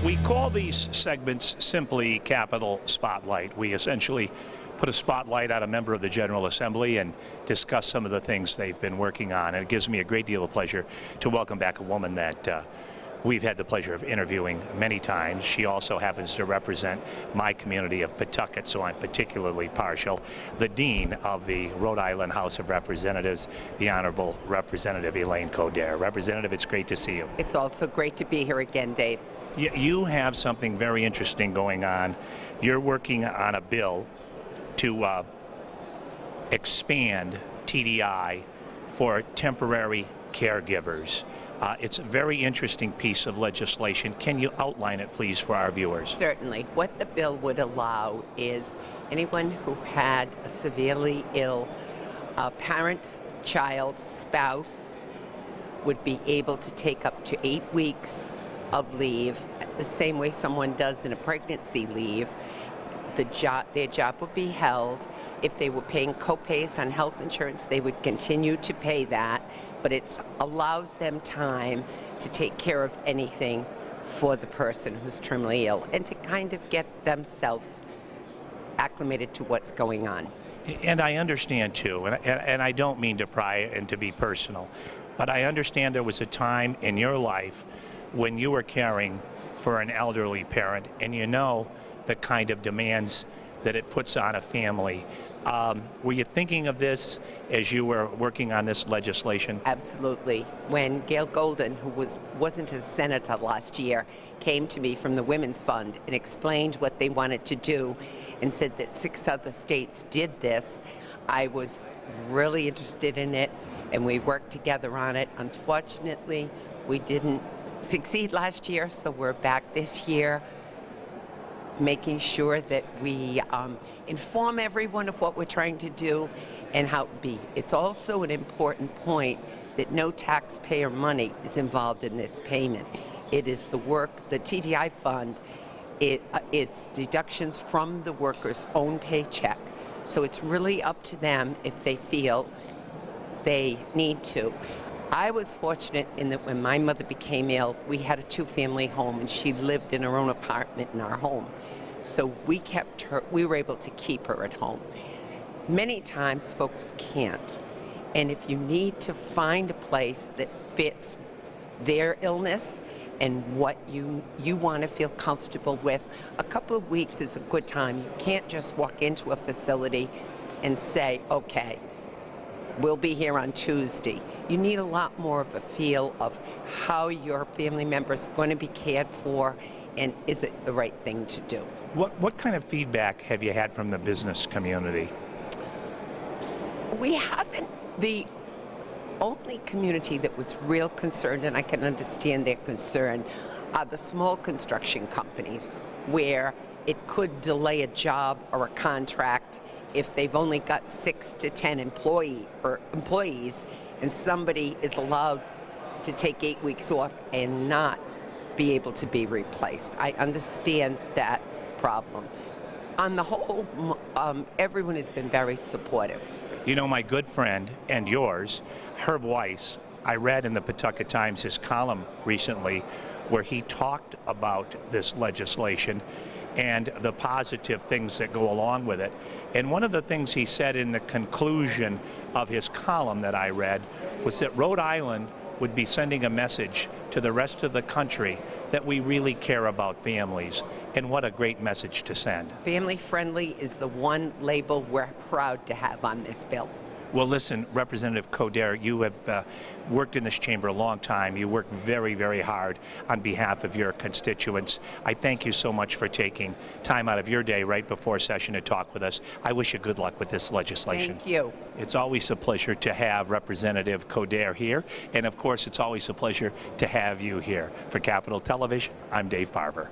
We call these segments simply Capitol Spotlight. We essentially put a spotlight on a member of the General Assembly and discuss some of the things they've been working on. And it gives me a great deal of pleasure to welcome back a woman that we've had the pleasure of interviewing many times. She also happens to represent my community of Pawtucket, so I'm particularly partial. The Dean of the Rhode Island House of Representatives, the Honorable Representative Elaine Coderre. Representative, it's great to see you. It's also great to be here again, Dave. You have something very interesting going on. You're working on a bill to expand TDI for temporary caregivers. It's a very interesting piece of legislation. Can you outline it, please, for our viewers? Certainly. What the bill would allow is anyone who had a severely ill parent, child, spouse would be able to take up to 8 weeks of leave, the same way someone does in a pregnancy leave. Their job would be held. If they were paying co-pays on health insurance, they would continue to pay that, but it allows them time to take care of anything for the person who's terminally ill and to kind of get themselves acclimated to what's going on. And I understand too, and I don't mean to pry and to be personal, but I understand there was a time in your life when you were caring for an elderly parent, and you know the kind of demands that it puts on a family. Were you thinking of this as you were working on this legislation? Absolutely. When Gail Golden, who wasn't a senator last year, came to me from the Women's Fund and explained what they wanted to do and said that 6 other states did this, I was really interested in it, and we worked together on it. Unfortunately, we didn't succeed last year, so we're back this year making sure that we inform everyone of what we're trying to do and how it be. It's also an important point that no taxpayer money is involved in this payment. It is the TDI fund, it is deductions from the worker's own paycheck. So it's really up to them if they feel they need to. I was fortunate in that when my mother became ill, we had a 2-family home and she lived in her own apartment in our home. So we were able to keep her at home. Many times folks can't. And if you need to find a place that fits their illness and what you want to feel comfortable with, a couple of weeks is a good time. You can't just walk into a facility and say, okay, we'll be here on Tuesday. You need a lot more of a feel of how your family member is going to be cared for, and is it the right thing to do. What kind of feedback have you had from the business community? We haven't. The only community that was real concerned, and I can understand their concern, are the small construction companies where it could delay a job or a contract if they've only got 6 to 10 employees and somebody is allowed to take 8 weeks off and not be able to be replaced. I understand that problem. On the whole, everyone has been very supportive. You know, my good friend and yours, Herb Weiss, I read in the Pawtucket Times his column recently where he talked about this legislation and the positive things that go along with it. And one of the things he said in the conclusion of his column that I read was that Rhode Island would be sending a message to the rest of the country that we really care about families. And what a great message to send. Family friendly is the one label we're proud to have on this bill. Well, listen, Representative Coderre, you have worked in this chamber a long time. You work very, very hard on behalf of your constituents. I thank you so much for taking time out of your day right before session to talk with us. I wish you good luck with this legislation. Thank you. It's always a pleasure to have Representative Coderre here. And of course, it's always a pleasure to have you here. For Capitol Television, I'm Dave Barber.